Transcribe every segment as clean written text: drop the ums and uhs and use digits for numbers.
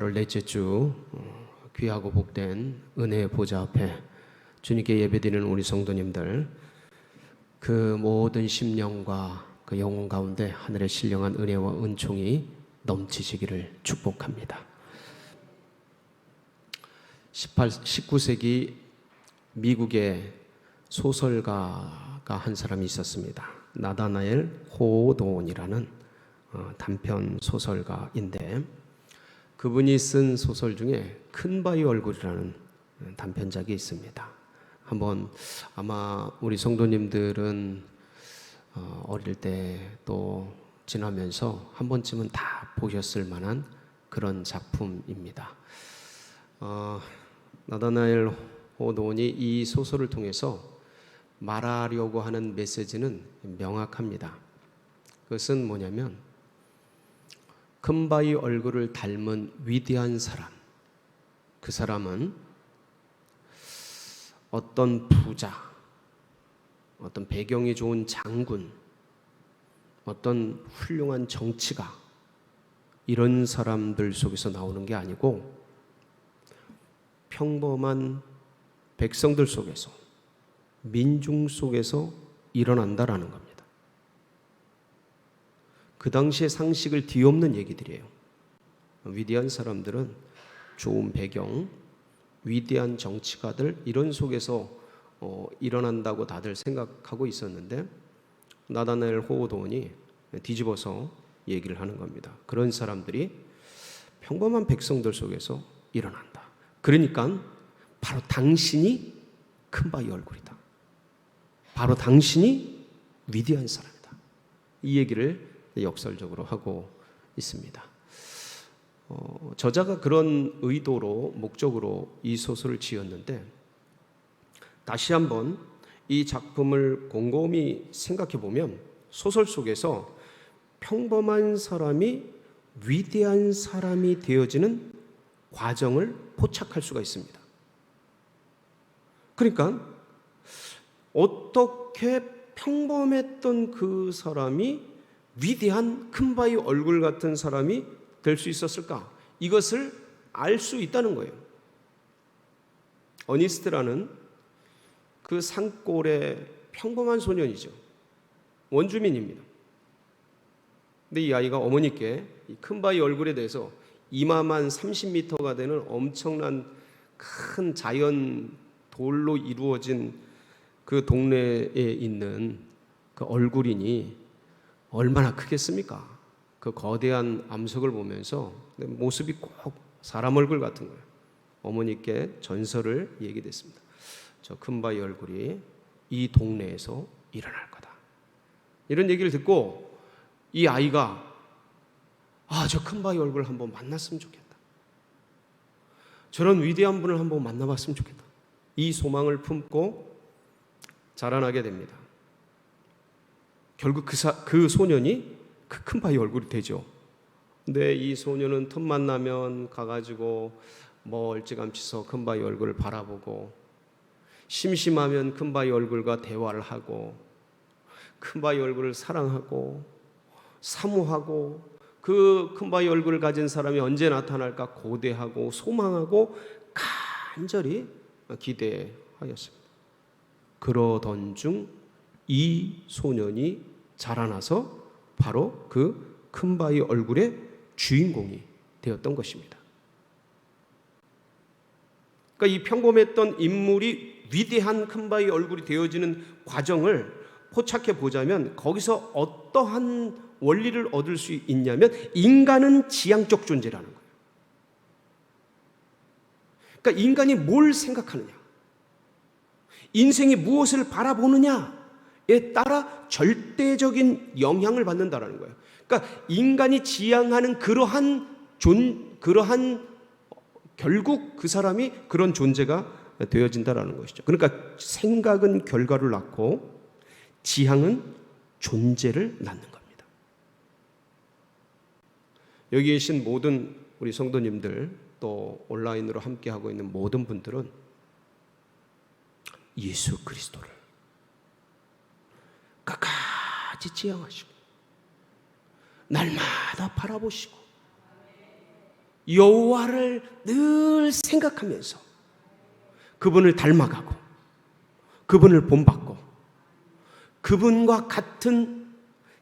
8월 넷째 주 귀하고 복된 은혜의 보좌 앞에 주님께 예배드리는 우리 성도님들, 그 모든 심령과 그 영혼 가운데 하늘의 신령한 은혜와 은총이 넘치시기를 축복합니다. 19세기 미국의 소설가가 한 사람이 있었습니다. 나다나엘 호도원이라는 단편 소설가인데, 그분이 쓴 소설 중에 큰 바위 얼굴이라는 단편작이 있습니다. 한번 아마 우리 성도님들은 어릴 때 또 지나면서 한 번쯤은 다 보셨을 만한 그런 작품입니다. 나다나엘 호도원이 이 소설을 통해서 말하려고 하는 메시지는 명확합니다. 그것은 뭐냐면, 큰 바위 얼굴을 닮은 위대한 사람, 그 사람은 어떤 부자, 어떤 배경이 좋은 장군, 어떤 훌륭한 정치가, 이런 사람들 속에서 나오는 게 아니고 평범한 백성들 속에서, 민중 속에서 일어난다라는 겁니다. 그 당시의 상식을 뒤엎는 얘기들이에요. 위대한 사람들은 좋은 배경, 위대한 정치가들, 이런 속에서 일어난다고 다들 생각하고 있었는데, 나다나엘 호도원이 뒤집어서 얘기를 하는 겁니다. 그런 사람들이 평범한 백성들 속에서 일어난다. 그러니까 바로 당신이 큰 바위 얼굴이다. 바로 당신이 위대한 사람이다. 이 얘기를 역설적으로 하고 있습니다. 저자가 그런 의도로, 목적으로 이 소설을 지었는데, 다시 한번 이 작품을 곰곰이 생각해 보면 소설 속에서 평범한 사람이 위대한 사람이 되어지는 과정을 포착할 수가 있습니다. 그러니까 어떻게 평범했던 그 사람이 위대한 큰 바위 얼굴 같은 사람이 될 수 있었을까? 이것을 알 수 있다는 거예요. 어니스트라는 그 산골의 평범한 소년이죠. 원주민입니다. 근데 이 아이가 어머니께 이 큰 바위 얼굴에 대해서 이마만 30m가 되는 엄청난 큰 자연 돌로 이루어진 그 동네에 있는 그 얼굴이니 얼마나 크겠습니까? 그 거대한 암석을 보면서 모습이 꼭 사람 얼굴 같은 거예요. 어머니께 전설을 얘기했습니다. 저 큰 바위 얼굴이 이 동네에서 일어날 거다. 이런 얘기를 듣고 이 아이가 저 큰 바위 얼굴을 한번 만났으면 좋겠다. 저런 위대한 분을 한번 만나봤으면 좋겠다. 이 소망을 품고 자라나게 됩니다. 결국 그 소년이 그 큰 바위 얼굴이 되죠. 근데 이 소년은 틈만 나면 가가지고 멀찌감치서 큰 바위 얼굴을 바라보고, 심심하면 큰 바위 얼굴과 대화를 하고, 큰 바위 얼굴을 사랑하고 사모하고, 그 큰 바위 얼굴을 가진 사람이 언제 나타날까 고대하고 소망하고 간절히 기대하였습니다. 그러던 중 이 소년이 자라나서 바로 그 큰 바위 얼굴의 주인공이 되었던 것입니다. 그러니까 이 평범했던 인물이 위대한 큰 바위 얼굴이 되어지는 과정을 포착해 보자면, 거기서 어떠한 원리를 얻을 수 있냐면, 인간은 지향적 존재라는 거예요. 그러니까 인간이 뭘 생각하느냐, 인생이 무엇을 바라보느냐에 따라 절대적인 영향을 받는다는 거예요. 그러니까 인간이 지향하는 그러한 결국 그 사람이 그런 존재가 되어진다는 것이죠. 그러니까 생각은 결과를 낳고 지향은 존재를 낳는 겁니다. 여기 계신 모든 우리 성도님들, 또 온라인으로 함께하고 있는 모든 분들은 예수 그리스도를 끝까지 지향하시고 날마다 바라보시고 여호와를 늘 생각하면서 그분을 닮아가고 그분을 본받고 그분과 같은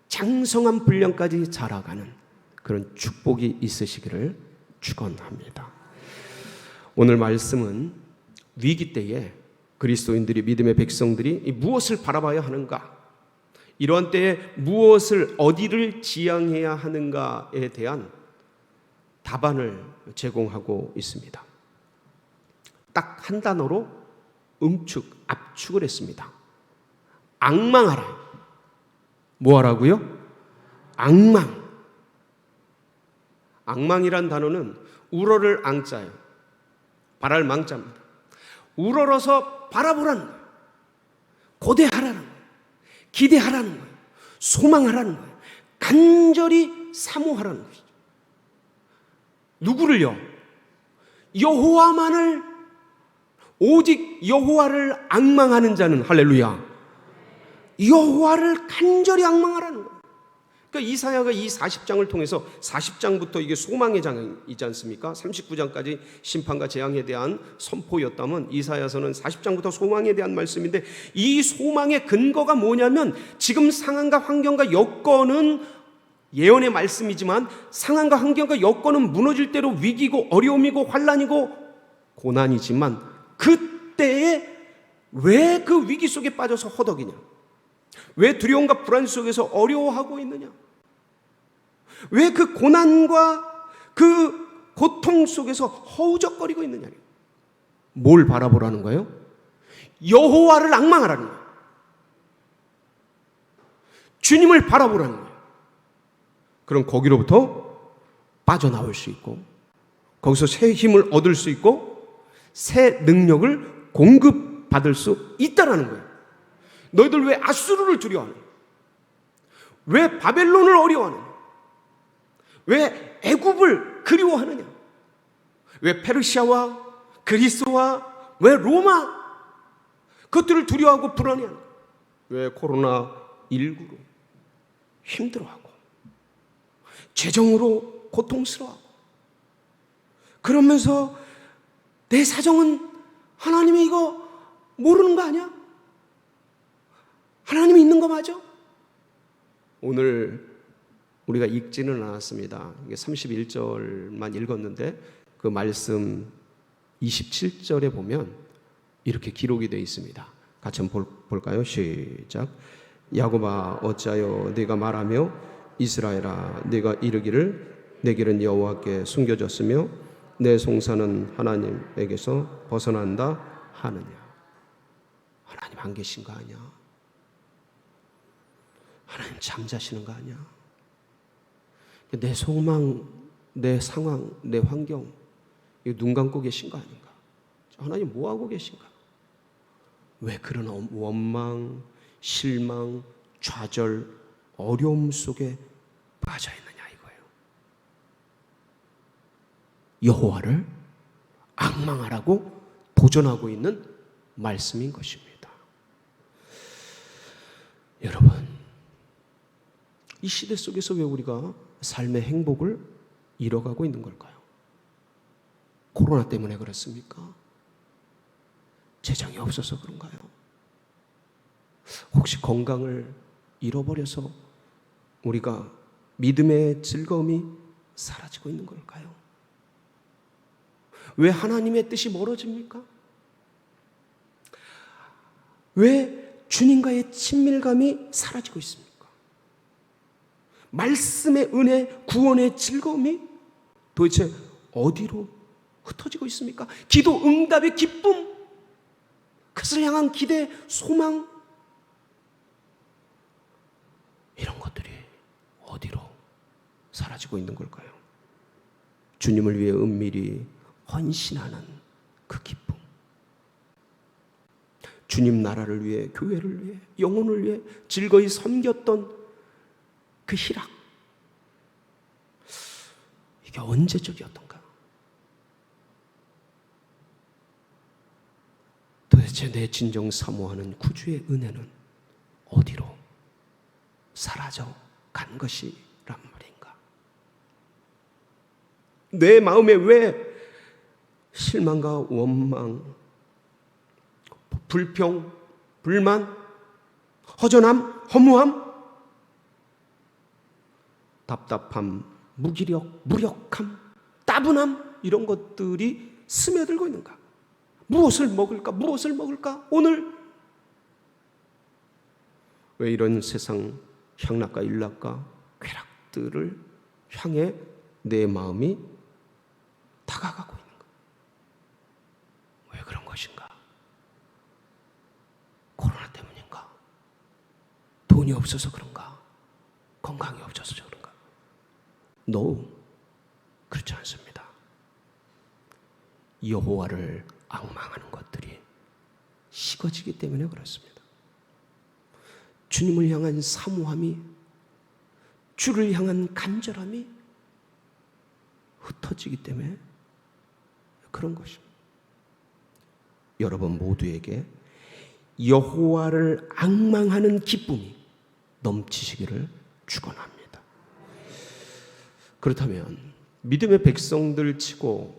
장성한 분량까지 자라가는 그런 축복이 있으시기를 축원합니다. 오늘 말씀은 위기 때에 그리스도인들이, 믿음의 백성들이 무엇을 바라봐야 하는가, 이러한 때에 무엇을, 어디를 지향해야 하는가에 대한 답안을 제공하고 있습니다. 딱 한 단어로 압축을 했습니다. 앙망하라. 뭐 하라고요? 앙망. 앙망이란 단어는 우러를 앙자예요. 바랄 망자입니다. 우러러서 바라보라는 거예요. 고대하라는 거예요. 기대하라는 거예요. 소망하라는 거예요. 간절히 사모하라는 것이죠. 누구를요? 여호와만을, 오직 여호와를 앙망하는 자는, 할렐루야, 여호와를 간절히 앙망하라는 거예요. 그러니까 이사야가 이 40장을 통해서, 40장부터 이게 소망의 장이지 않습니까? 39장까지 심판과 재앙에 대한 선포였다면 이사야서는 40장부터 소망에 대한 말씀인데, 이 소망의 근거가 뭐냐면 지금 상황과 환경과 여건은 예언의 말씀이지만 상황과 환경과 여건은 무너질 대로 위기고 어려움이고 환난이고 고난이지만, 그때에 왜 그 위기 속에 빠져서 허덕이냐? 왜 두려움과 불안 속에서 어려워하고 있느냐? 왜 그 고난과 그 고통 속에서 허우적거리고 있느냐? 뭘 바라보라는 거예요? 여호와를 앙망하라는 거예요. 주님을 바라보라는 거예요. 그럼 거기로부터 빠져나올 수 있고, 거기서 새 힘을 얻을 수 있고, 새 능력을 공급받을 수 있다라는 거예요. 너희들 왜 아수르를 두려워하느냐? 왜 바벨론을 어려워하느냐? 왜 애굽을 그리워하느냐? 왜 페르시아와 그리스와 왜 로마, 그것들을 두려워하고 불안해하느냐? 왜 코로나19로 힘들어하고 재정으로 고통스러워하고, 그러면서 내 사정은 하나님이 이거 모르는 거 아니야? 하나님이 있는 거 맞아? 오늘 우리가 읽지는 않았습니다. 이게 31절만 읽었는데 그 말씀 27절에 보면 이렇게 기록이 되어 있습니다. 같이 한번 볼까요? 시작. 야곱아 어찌하여 네가 말하며 이스라엘아 네가 이르기를 내 길은 여호와께 숨겨졌으며 내 송사는 하나님에게서 벗어난다 하느냐? 하나님 안 계신 거 아니야? 하나님 잠자시는 거 아니야? 내 소망, 내 상황, 내 환경, 이거 눈 감고 계신 거 아닌가? 하나님 뭐 하고 계신가? 왜 그런 원망, 실망, 좌절, 어려움 속에 빠져 있느냐 이거예요. 여호와를 앙망하라고 도전하고 있는 말씀인 것입니다. 여러분, 이 시대 속에서 왜 우리가 삶의 행복을 잃어가고 있는 걸까요? 코로나 때문에 그렇습니까? 재정이 없어서 그런가요? 혹시 건강을 잃어버려서 우리가 믿음의 즐거움이 사라지고 있는 걸까요? 왜 하나님의 뜻이 멀어집니까? 왜 주님과의 친밀감이 사라지고 있습니까? 말씀의 은혜, 구원의 즐거움이 도대체 어디로 흩어지고 있습니까? 기도 응답의 기쁨, 그것을 향한 기대, 소망, 이런 것들이 어디로 사라지고 있는 걸까요? 주님을 위해 은밀히 헌신하는 그 기쁨, 주님 나라를 위해, 교회를 위해, 영혼을 위해 즐거이 섬겼던 그 희락, 이게 언제적이었던가? 도대체 내 진정 사모하는 구주의 은혜는 어디로 사라져 간 것이란 말인가? 내 마음에 왜 실망과 원망, 불평, 불만, 허전함, 허무함, 답답함, 무기력, 무력함, 따분함, 이런 것들이 스며들고 있는가? 무엇을 먹을까? 무엇을 먹을까? 오늘 왜 이런 세상 향락과 일락과 쾌락들을 향해 내 마음이 다가가고 있는가? 왜 그런 것인가? 코로나 때문인가? 돈이 없어서 그런가? 건강이 없어서 그런가? No, 그렇지 않습니다. 여호와를 앙망하는 것들이 식어지기 때문에 그렇습니다. 주님을 향한 사모함이, 주를 향한 간절함이 흩어지기 때문에 그런 것입니다. 여러분 모두에게 여호와를 앙망하는 기쁨이 넘치시기를 축원합니다. 그렇다면 믿음의 백성들 치고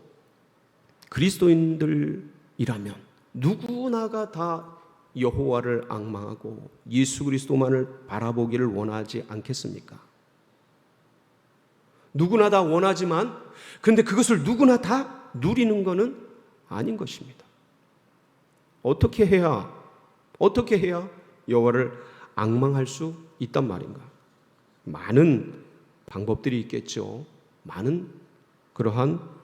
그리스도인들이라면 누구나가 다 여호와를 앙망하고 예수 그리스도만을 바라보기를 원하지 않겠습니까? 누구나 다 원하지만 그런데 그것을 누구나 다 누리는 것은 아닌 것입니다. 어떻게 해야 여호와를 앙망할 수 있단 말인가? 많은 방법들이 있겠죠. 많은 그러한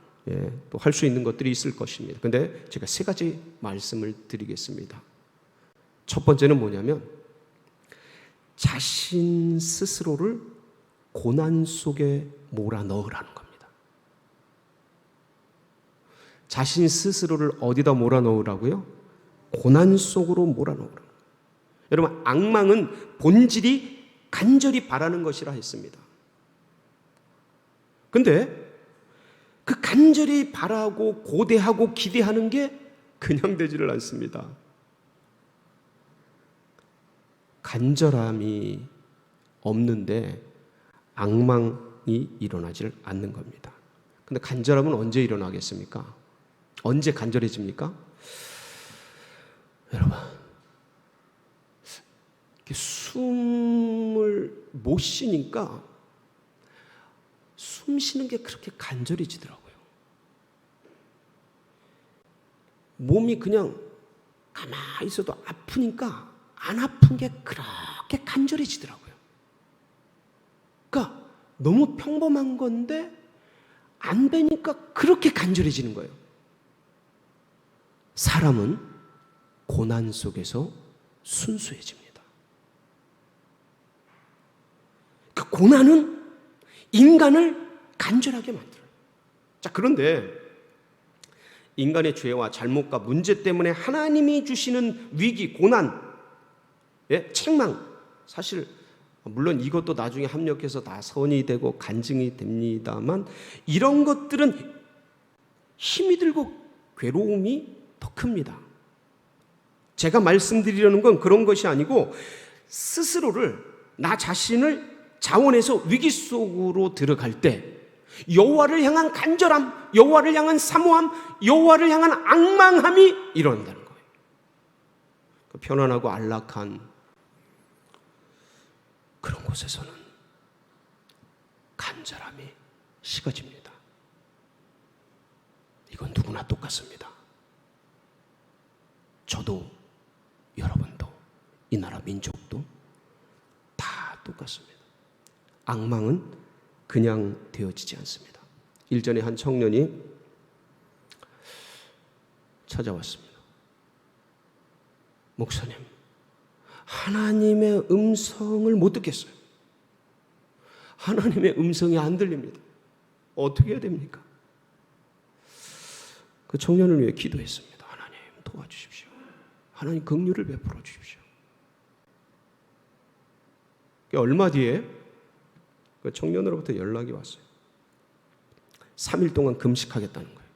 또 할 수 있는 것들이 있을 것입니다. 그런데 제가 세 가지 말씀을 드리겠습니다. 첫 번째는 뭐냐면 자신 스스로를 고난 속에 몰아넣으라는 겁니다. 자신 스스로를 어디다 몰아넣으라고요? 고난 속으로 몰아넣으라. 여러분, 앙망은 본질이 간절히 바라는 것이라 했습니다. 근데 그 간절히 바라고 고대하고 기대하는 게 그냥 되지를 않습니다. 간절함이 없는데 앙망이 일어나질 않는 겁니다. 근데 간절함은 언제 일어나겠습니까? 언제 간절해집니까? 여러분, 숨을 못 쉬니까 숨 쉬는 게 그렇게 간절해지더라고요. 몸이 그냥 가만히 있어도 아프니까 안 아픈 게 그렇게 간절해지더라고요. 그러니까 너무 평범한 건데 안 되니까 그렇게 간절해지는 거예요. 사람은 고난 속에서 순수해집니다. 그 고난은 인간을 간절하게 만들어요. 자, 그런데 인간의 죄와 잘못과 문제 때문에 하나님이 주시는 위기, 고난, 책망, 사실 물론 이것도 나중에 합력해서 다 선이 되고 간증이 됩니다만 이런 것들은 힘이 들고 괴로움이 더 큽니다. 제가 말씀드리려는 건 그런 것이 아니고 스스로를, 나 자신을 자원해서 위기 속으로 들어갈 때 여호와를 향한 간절함, 여호와를 향한 사모함, 여호와를 향한 앙망함이 일어난다는 거예요. 편안하고 안락한 그런 곳에서는 간절함이 식어집니다. 이건 누구나 똑같습니다. 저도, 여러분도, 이 나라 민족도 다 똑같습니다. 앙망은 그냥 되어지지 않습니다. 일전에 한 청년이 찾아왔습니다. 목사님, 하나님의 음성을 못 듣겠어요. 하나님의 음성이 안 들립니다. 어떻게 해야 됩니까? 그 청년을 위해 기도했습니다. 하나님 도와주십시오. 하나님 긍휼을 베풀어 주십시오. 얼마 뒤에 그 청년으로부터 연락이 왔어요. 3일 동안 금식하겠다는 거예요.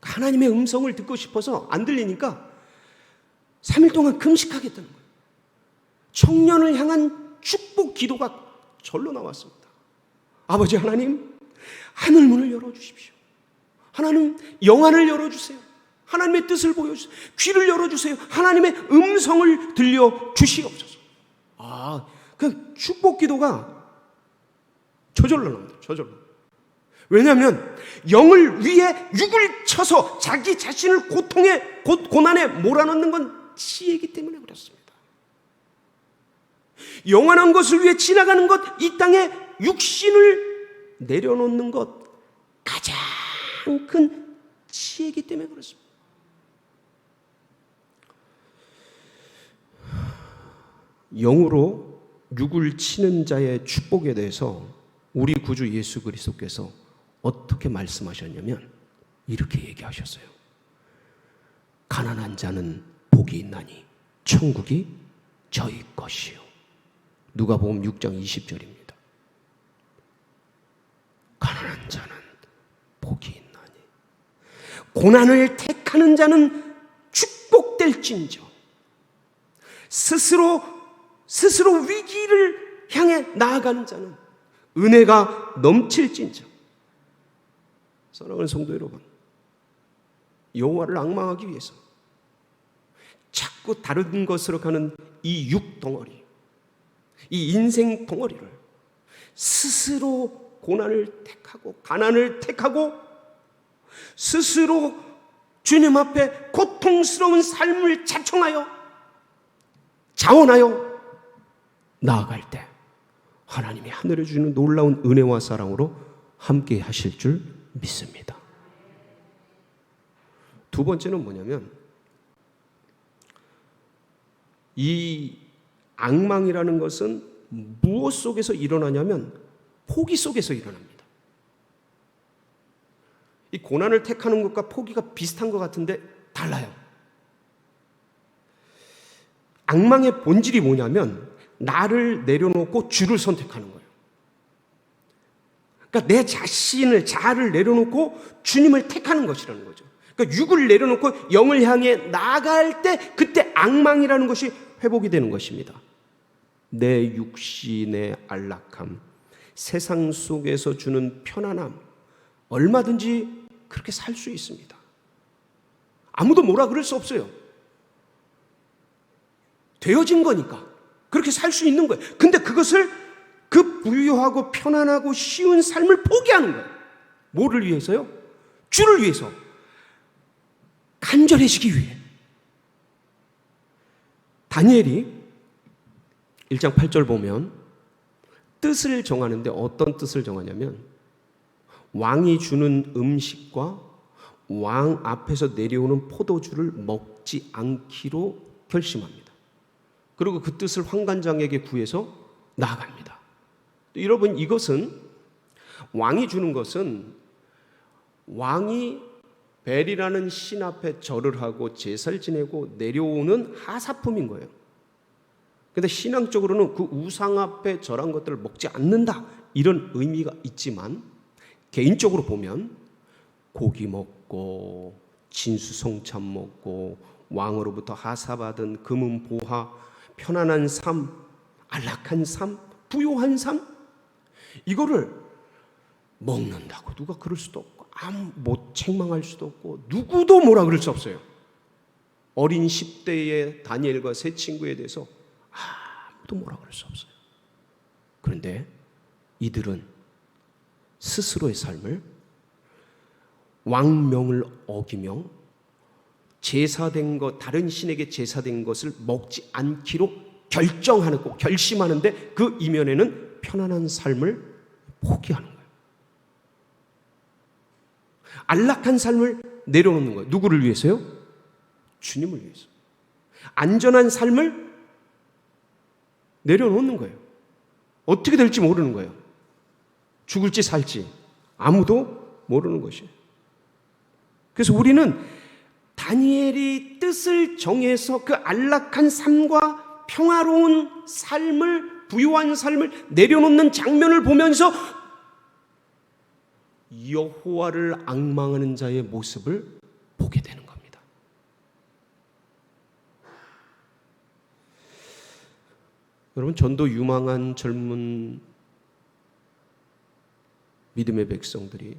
하나님의 음성을 듣고 싶어서 안 들리니까 3일 동안 금식하겠다는 거예요. 청년을 향한 축복 기도가 절로 나왔습니다. 아버지 하나님, 하늘문을 열어주십시오. 하나님, 영안을 열어주세요. 하나님의 뜻을 보여주세요. 귀를 열어주세요. 하나님의 음성을 들려주시옵소서. 그 축복 기도가 저절로 나옵니다. 저절로. 왜냐하면 영을 위해 육을 쳐서 자기 자신을 고난에 몰아넣는 건 지혜이기 때문에 그렇습니다. 영원한 것을 위해 지나가는 것, 이 땅에 육신을 내려놓는 것, 가장 큰 지혜이기 때문에 그렇습니다. 영으로 육을 치는 자의 축복에 대해서 우리 구주 예수 그리스도께서 어떻게 말씀하셨냐면 이렇게 얘기하셨어요. 가난한 자는 복이 있나니 천국이 저희 것이요. 누가복음 6장 20절입니다. 가난한 자는 복이 있나니, 고난을 택하는 자는 축복될진저, 스스로 위기를 향해 나아가는 자는 은혜가 넘칠진저. 사랑하는 성도 여러분, 여호와를 앙망하기 위해서 자꾸 다른 것으로 가는 이 육덩어리, 이 인생 덩어리를 스스로 고난을 택하고 가난을 택하고 스스로 주님 앞에 고통스러운 삶을 자청하여 자원하여 나아갈 때 하나님이 하늘에 주는 놀라운 은혜와 사랑으로 함께 하실 줄 믿습니다. 두 번째는 뭐냐면, 이 앙망이라는 것은 무엇 속에서 일어나냐면 포기 속에서 일어납니다. 이 고난을 택하는 것과 포기가 비슷한 것 같은데 달라요. 앙망의 본질이 뭐냐면 나를 내려놓고 주를 선택하는 거예요. 그러니까 내 자아를 내려놓고 주님을 택하는 것이라는 거죠. 그러니까 육을 내려놓고 영을 향해 나아갈 때 그때 앙망이라는 것이 회복이 되는 것입니다. 내 육신의 안락함, 세상 속에서 주는 편안함, 얼마든지 그렇게 살 수 있습니다. 아무도 뭐라 그럴 수 없어요. 되어진 거니까 그렇게 살 수 있는 거예요. 근데 그것을 그 부유하고 편안하고 쉬운 삶을 포기하는 거예요. 뭐를 위해서요? 주를 위해서, 간절해지기 위해. 다니엘이 1장 8절 보면 뜻을 정하는데 어떤 뜻을 정하냐면 왕이 주는 음식과 왕 앞에서 내려오는 포도주를 먹지 않기로 결심합니다. 그리고 그 뜻을 환관장에게 구해서 나아갑니다. 여러분, 이것은 왕이 주는 것은 왕이 벨이라는 신 앞에 절을 하고 제사를 지내고 내려오는 하사품인 거예요. 그런데 신앙적으로는 그 우상 앞에 절한 것들을 먹지 않는다, 이런 의미가 있지만 개인적으로 보면 고기 먹고 진수성찬 먹고 왕으로부터 하사받은 금은 보화, 편안한 삶, 안락한 삶, 부요한 삶, 이거를 먹는다고 누가 그럴 수도 없고 아무 못 책망할 수도 없고 누구도 뭐라 그럴 수 없어요. 어린 10대의 다니엘과 세 친구에 대해서 아무도 뭐라 그럴 수 없어요. 그런데 이들은 스스로의 삶을 왕명을 어기며 제사된 것, 다른 신에게 제사된 것을 먹지 않기로 결정하고 결심하는데 그 이면에는 편안한 삶을 포기하는 거예요. 안락한 삶을 내려놓는 거예요. 누구를 위해서요? 주님을 위해서. 안전한 삶을 내려놓는 거예요. 어떻게 될지 모르는 거예요. 죽을지 살지 아무도 모르는 것이에요. 그래서 우리는 다니엘이 뜻을 정해서 그 안락한 삶과 평화로운 삶을, 부유한 삶을 내려놓는 장면을 보면서 여호와를 앙망하는 자의 모습을 보게 되는 겁니다. 여러분, 전도 유망한 젊은 믿음의 백성들이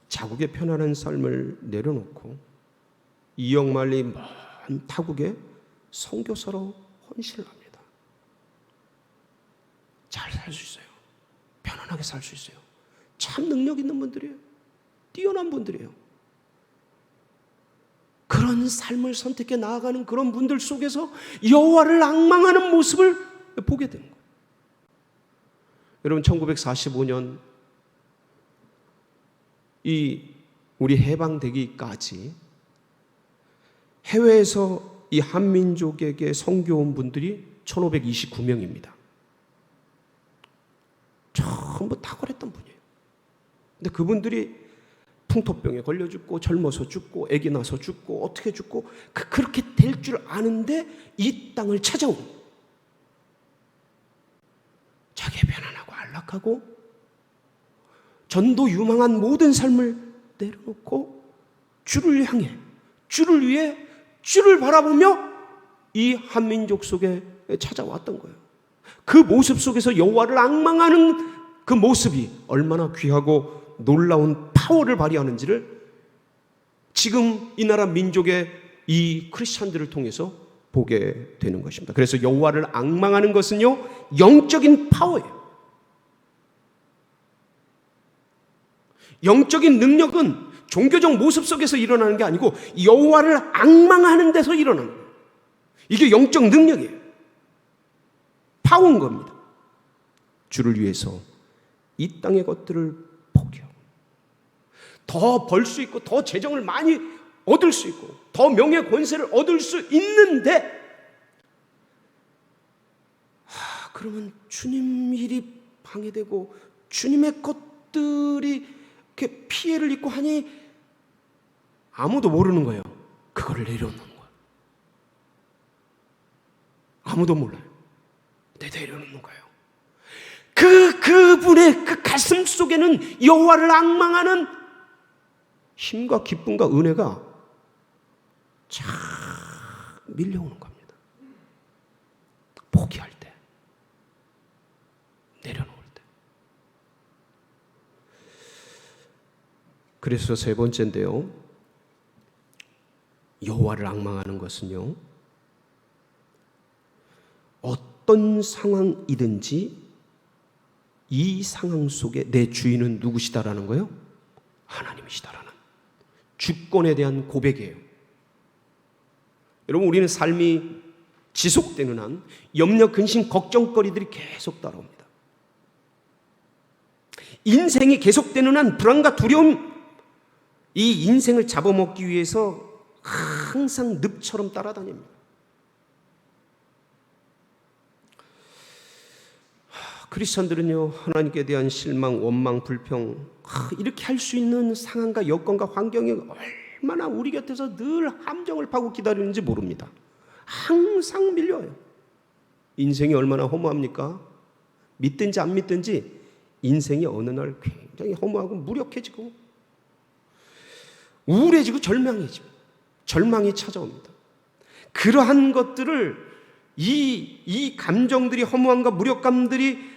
자국의 편안한 삶을 내려놓고 이역만리 먼 타국에 선교사로 헌신을 합니다. 잘 살 수 있어요. 편안하게 살 수 있어요. 참 능력 있는 분들이에요. 뛰어난 분들이에요. 그런 삶을 선택해 나아가는 그런 분들 속에서 여호와를 앙망하는 모습을 보게 되는 거예요. 여러분, 1945년 우리 해방되기까지 해외에서 이 한민족에게 선교 온 분들이 1529명입니다. 전부 탁월했던 분이에요. 근데 그분들이 풍토병에 걸려 죽고 젊어서 죽고 아기 나서 죽고 어떻게 죽고 그렇게 될 줄 아는데 이 땅을 찾아온 자기의 편안하고 안락하고 전도 유망한 모든 삶을 내려놓고 주를 향해 주를 위해 주를 바라보며 이 한민족 속에 찾아왔던 거예요. 그 모습 속에서 여호와를 앙망하는 그 모습이 얼마나 귀하고 놀라운 파워를 발휘하는지를 지금 이 나라 민족의 이 크리스찬들을 통해서 보게 되는 것입니다. 그래서 여호와를 앙망하는 것은요, 영적인 파워예요. 영적인 능력은 종교적 모습 속에서 일어나는 게 아니고 여호와를 앙망하는 데서 일어나는 거예요. 이게 영적 능력이에요. 파워인 겁니다. 주를 위해서 이 땅의 것들을 포기하고 더 벌 수 있고 더 재정을 많이 얻을 수 있고 더 명예 권세를 얻을 수 있는데 그러면 주님 일이 방해되고 주님의 것들이 이렇게 피해를 입고 하니 아무도 모르는 거예요. 그거를 내려놓는 거예요. 아무도 몰라요. 내려놓는 거예요. 그분의 그 가슴 속에는 여호와를 앙망하는 힘과 기쁨과 은혜가 쫙 밀려오는 겁니다. 포기할 때, 내려놓을 때. 그래서 세 번째인데요, 여호와를 앙망하는 것은요, 어떤 상황이든지 이 상황 속에 내 주인은 누구시다라는 거예요? 하나님이시다라는 주권에 대한 고백이에요. 여러분, 우리는 삶이 지속되는 한 염려, 근심, 걱정거리들이 계속 따라옵니다. 인생이 계속되는 한 불안과 두려움, 이 인생을 잡아먹기 위해서 항상 늪처럼 따라다닙니다. 크리스천들은요, 하나님께 대한 실망, 원망, 불평 이렇게 할 수 있는 상황과 여건과 환경이 얼마나 우리 곁에서 늘 함정을 파고 기다리는지 모릅니다. 항상 밀려요. 인생이 얼마나 허무합니까? 믿든지 안 믿든지 인생이 어느 날 굉장히 허무하고 무력해지고 우울해지고 절망이 찾아옵니다. 그러한 것들을 이 감정들이, 허무함과 무력감들이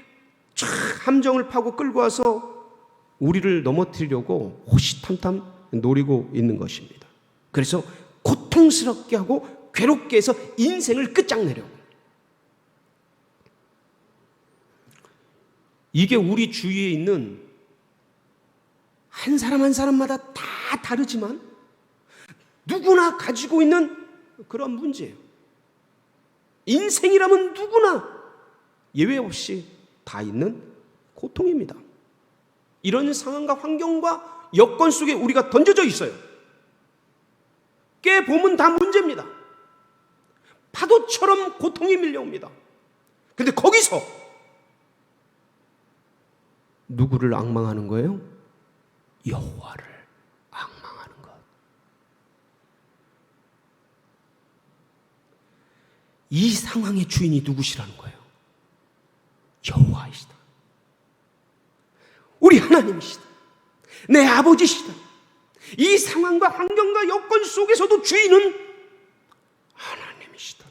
쫙 함정을 파고 끌고 와서 우리를 넘어뜨리려고 호시탐탐 노리고 있는 것입니다. 그래서 고통스럽게 하고 괴롭게 해서 인생을 끝장내려고. 이게 우리 주위에 있는 한 사람 한 사람마다 다 다르지만 누구나 가지고 있는 그런 문제예요. 인생이라면 누구나 예외 없이 다 있는 고통입니다. 이런 상황과 환경과 여건 속에 우리가 던져져 있어요. 깨보면 다 문제입니다. 파도처럼 고통이 밀려옵니다. 근데 거기서 누구를 앙망하는 거예요? 여호와를 앙망하는 것. 이 상황의 주인이 누구시라는 거예요? 여호와이시다. 우리 하나님이시다. 내 아버지시다. 이 상황과 환경과 여건 속에서도 주인은 하나님이시다.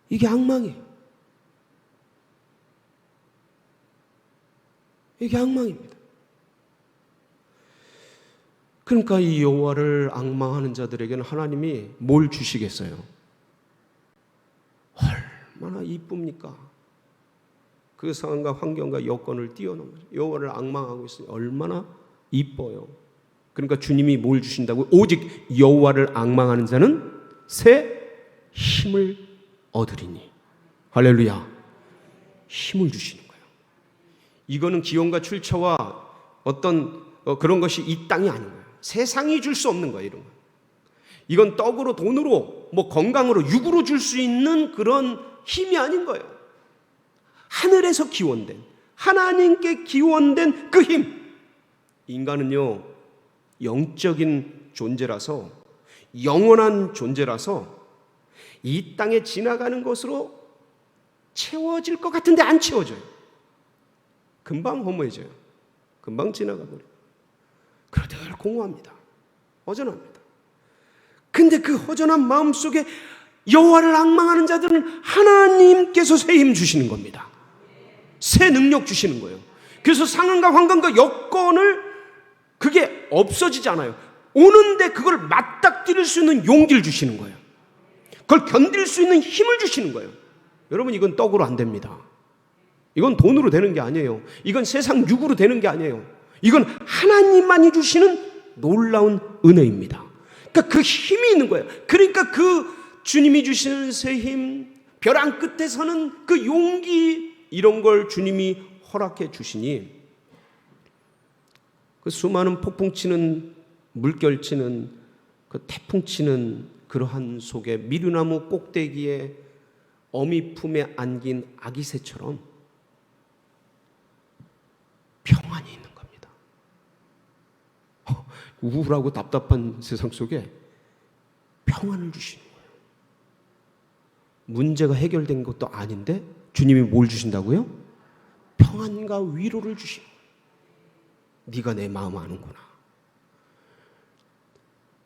이게 앙망이에요. 이게 악망입니다. 그러니까 이 여호와를 앙망하는 자들에게는 하나님이 뭘 주시겠어요? 얼마나 이쁩니까? 그 상황과 환경과 여건을 뛰어넘어 여호와를 앙망하고 있으니 얼마나 이뻐요. 그러니까 주님이 뭘 주신다고? 오직 여호와를 앙망하는 자는 새 힘을 얻으리니. 할렐루야. 힘을 주시는 거예요. 이거는 기원과 출처와 어떤 그런 것이 이 땅이 아닌 거예요. 세상이 줄 수 없는 거예요. 이런 거. 이건 떡으로, 돈으로, 건강으로, 육으로 줄 수 있는 그런 힘이 아닌 거예요. 하늘에서 기원된, 하나님께 기원된 그 힘. 인간은요, 영적인 존재라서, 영원한 존재라서 이 땅에 지나가는 것으로 채워질 것 같은데 안 채워져요. 금방 허무해져요. 금방 지나가 버려요. 그러들 공허합니다. 허전합니다. 근데 그 허전한 마음 속에 여호와를 앙망하는 자들은 하나님께서 새 힘 주시는 겁니다. 새 능력 주시는 거예요. 그래서 상황과 환경과 여건을 그게 없어지지 않아요. 오는데 그걸 맞닥뜨릴 수 있는 용기를 주시는 거예요. 그걸 견딜 수 있는 힘을 주시는 거예요. 여러분, 이건 떡으로 안 됩니다. 이건 돈으로 되는 게 아니에요. 이건 세상 육으로 되는 게 아니에요. 이건 하나님만이 주시는 놀라운 은혜입니다. 그러니까 그 힘이 있는 거예요. 그러니까 그 주님이 주시는 새 힘, 벼랑 끝에 서는 그 용기, 이런 걸 주님이 허락해 주시니 그 수많은 폭풍 치는, 물결 치는, 그 태풍 치는 그러한 속에 미루나무 꼭대기에 어미 품에 안긴 아기 새처럼 평안이 있는 겁니다. 우울하고 답답한 세상 속에 평안을 주시는 거예요. 문제가 해결된 것도 아닌데 주님이 뭘 주신다고요? 평안과 위로를 주시는 거예요. 네가 내 마음 아는구나.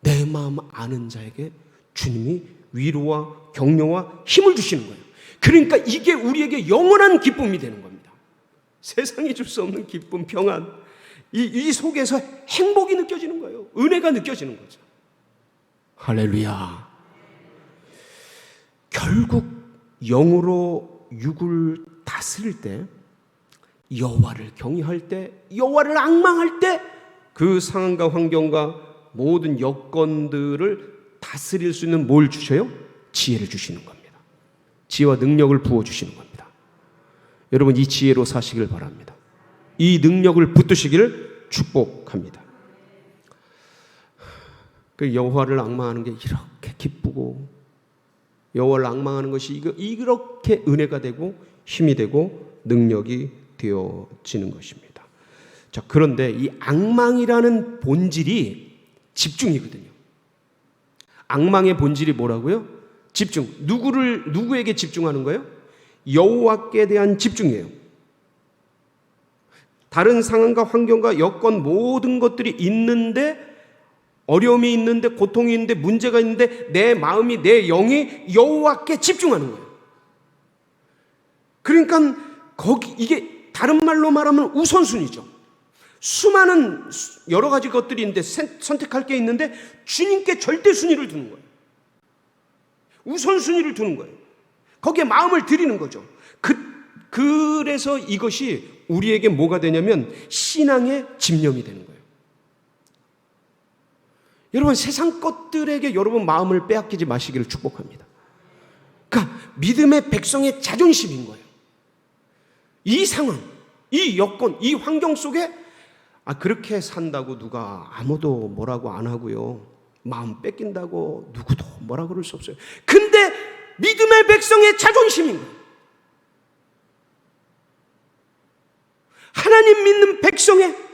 내 마음 아는 자에게 주님이 위로와 격려와 힘을 주시는 거예요. 그러니까 이게 우리에게 영원한 기쁨이 되는 겁니다. 세상이 줄 수 없는 기쁨, 평안, 이 속에서 행복이 느껴지는 거예요. 은혜가 느껴지는 거죠. 할렐루야. 결국 영으로 육을 다스릴 때, 여호와를 경외할 때, 여호와를 앙망할 때 그 상황과 환경과 모든 여건들을 다스릴 수 있는 뭘 주셔요? 지혜를 주시는 겁니다. 지혜와 능력을 부어주시는 겁니다. 여러분, 이 지혜로 사시길 바랍니다. 이 능력을 붙드시기를 축복합니다. 그 여호와를 앙망하는 게 이렇게 기쁘고, 여호와를 앙망하는 것이 이렇게 은혜가 되고 힘이 되고 능력이 되어지는 것입니다. 자, 그런데 이 앙망이라는 본질이 집중이거든요. 앙망의 본질이 뭐라고요? 집중. 누구에게 집중하는 거예요? 여호와께 대한 집중이에요. 다른 상황과 환경과 여건 모든 것들이 있는데, 어려움이 있는데, 고통이 있는데, 문제가 있는데 내 마음이, 내 영이 여호와께 집중하는 거예요. 그러니까 이게 다른 말로 말하면 우선순위죠. 수많은 여러 가지 것들이 있는데 선택할 게 있는데 주님께 절대 순위를 두는 거예요. 우선순위를 두는 거예요. 거기에 마음을 들이는 거죠. 그래서 이것이 우리에게 뭐가 되냐면 신앙의 집념이 되는 거예요. 여러분, 세상 것들에게 여러분 마음을 빼앗기지 마시기를 축복합니다. 그러니까 믿음의 백성의 자존심인 거예요. 이 상황, 이 여건, 이 환경 속에 그렇게 산다고 누가 아무도 뭐라고 안 하고요. 마음 뺏긴다고 누구도 뭐라고 그럴 수 없어요. 근데 믿음의 백성의 자존심인 거예요. 하나님 믿는 백성의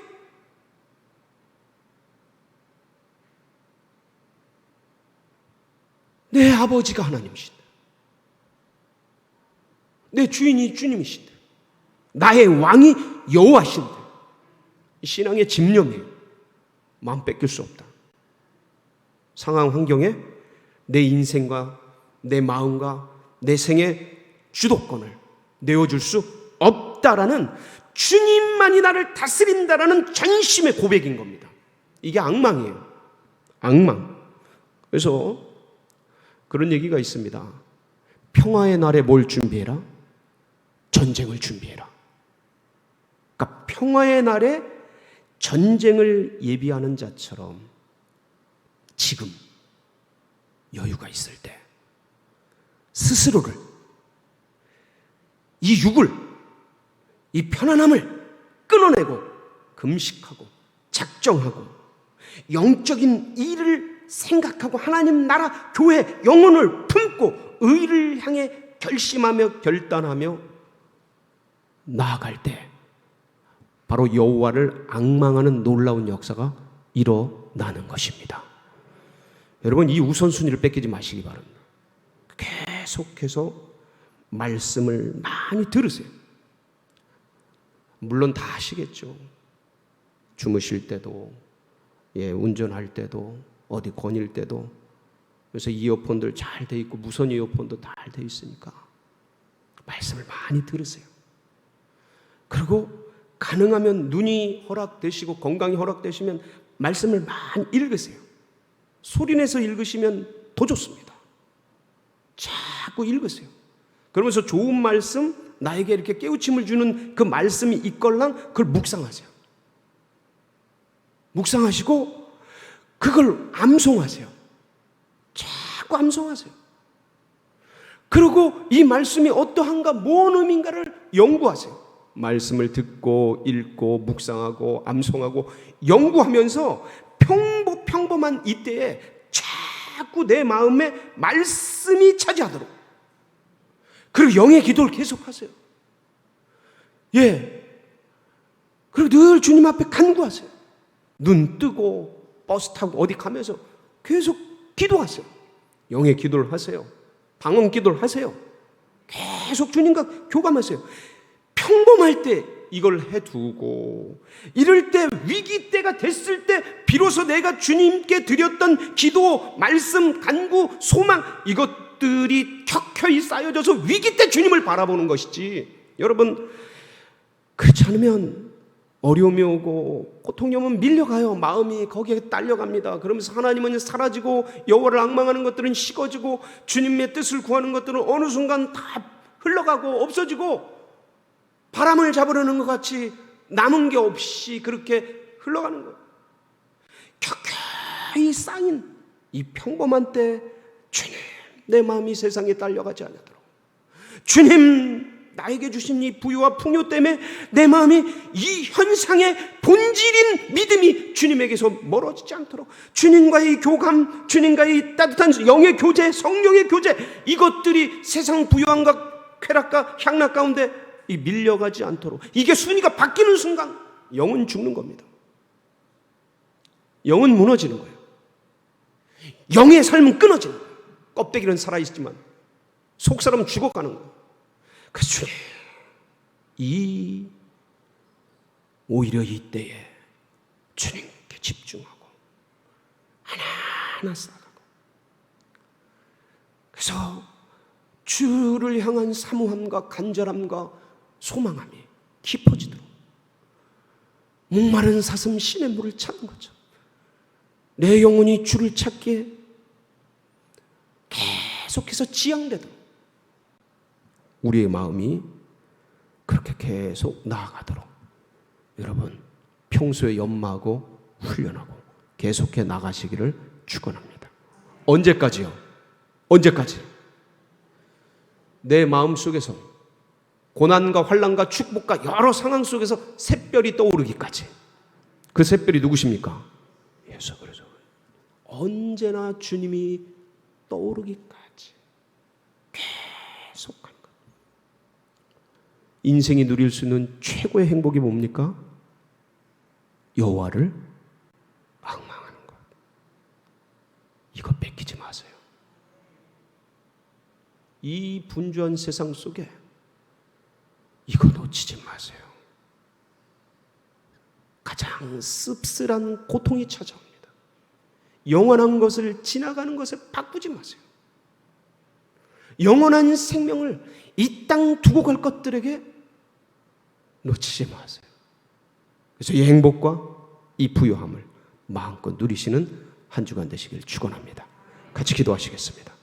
내 아버지가 하나님이신데, 내 주인이 주님이신데, 나의 왕이 여호와신데, 신앙의 집념이에요. 마음 뺏길 수 없다. 상황 환경에 내 인생과 내 마음과 내 생의 주도권을 내어줄 수 없다라는 주님만이 나를 다스린다라는 전심의 고백인 겁니다. 이게 악망이에요. 악망. 그래서 그런 얘기가 있습니다. 평화의 날에 뭘 준비해라? 전쟁을 준비해라. 그러니까 평화의 날에 전쟁을 예비하는 자처럼 지금 여유가 있을 때 스스로를, 이 육을, 이 편안함을 끊어내고 금식하고 작정하고 영적인 일을 생각하고 하나님 나라 교회 영혼을 품고 의를 향해 결심하며 결단하며 나아갈 때 바로 여호와를 앙망하는 놀라운 역사가 일어나는 것입니다. 여러분, 이 우선순위를 뺏기지 마시기 바랍니다. 계속해서 말씀을 많이 들으세요. 물론 다 하시겠죠. 주무실 때도, 운전할 때도, 어디 거닐 때도. 그래서 이어폰들 잘 돼 있고 무선 이어폰도 잘 돼 있으니까 말씀을 많이 들으세요. 그리고 가능하면 눈이 허락되시고 건강이 허락되시면 말씀을 많이 읽으세요. 소리내서 읽으시면 더 좋습니다. 자꾸 읽으세요. 그러면서 좋은 말씀, 나에게 이렇게 깨우침을 주는 그 말씀이 있걸랑 그걸 묵상하세요. 묵상하시고 그걸 암송하세요. 자꾸 암송하세요. 그리고 이 말씀이 어떠한가, 뭔 의미인가를 연구하세요. 말씀을 듣고 읽고 묵상하고 암송하고 연구하면서 평범한 이때에 자꾸 내 마음에 말씀이 차지하도록, 그리고 영의 기도를 계속하세요. 그리고 늘 주님 앞에 간구하세요. 눈 뜨고 버스 타고 어디 가면서 계속 기도하세요. 영의 기도를 하세요. 방언 기도를 하세요. 계속 주님과 교감하세요. 평범할 때 이걸 해두고, 이럴 때, 위기 때가 됐을 때 비로소 내가 주님께 드렸던 기도, 말씀, 간구, 소망, 이것들이 켜켜이 쌓여져서 위기 때 주님을 바라보는 것이지, 여러분, 그렇지 않으면 어려움이 오고 고통이 오면 밀려가요. 마음이 거기에 딸려갑니다. 그러면서 하나님은 사라지고 여호와를 앙망하는 것들은 식어지고 주님의 뜻을 구하는 것들은 어느 순간 다 흘러가고 없어지고 바람을 잡으려는 것 같이 남은 게 없이 그렇게 흘러가는 거예요. 켜켜이 쌓인 이 평범한 때, 주님, 내 마음이 세상에 딸려가지 않도록, 주님, 나에게 주신 이 부유와 풍요 때문에 내 마음이 이 현상의 본질인 믿음이 주님에게서 멀어지지 않도록, 주님과의 교감, 주님과의 따뜻한 영의 교제, 성령의 교제, 이것들이 세상 부유함과 쾌락과 향락 가운데 이 밀려가지 않도록, 이게 순위가 바뀌는 순간 영은 죽는 겁니다. 영은 무너지는 거예요. 영의 삶은 끊어지는 거예요. 껍데기는 살아있지만 속사람은 죽어가는 거예요. 그래서 오히려 이때에 주님께 집중하고 하나하나 쌓아가고, 그래서 주를 향한 사모함과 간절함과 소망함이 깊어지도록 목마른 사슴 신의 물을 찾는 거죠. 내 영혼이 주를 찾기에 계속해서 지향되도록 우리의 마음이 그렇게 계속 나아가도록 여러분 평소에 연마하고 훈련하고 계속해 나가시기를 축원합니다. 언제까지요? 언제까지? 내 마음속에서 고난과 환난과 축복과 여러 상황 속에서 샛별이 떠오르기까지. 그 샛별이 누구십니까? 예수 그리스도. 언제나 주님이 떠오르기까지 계속 가는 것. 인생이 누릴 수 있는 최고의 행복이 뭡니까? 여호와를 앙망하는 것. 이거 뺏기지 마세요. 이 분주한 세상 속에 이거 놓치지 마세요. 가장 씁쓸한 고통이 찾아옵니다. 영원한 것을 지나가는 것을 바꾸지 마세요. 영원한 생명을 이 땅 두고 갈 것들에게 놓치지 마세요. 그래서 이 행복과 이 부유함을 마음껏 누리시는 한 주간 되시길 축원합니다. 같이 기도하시겠습니다.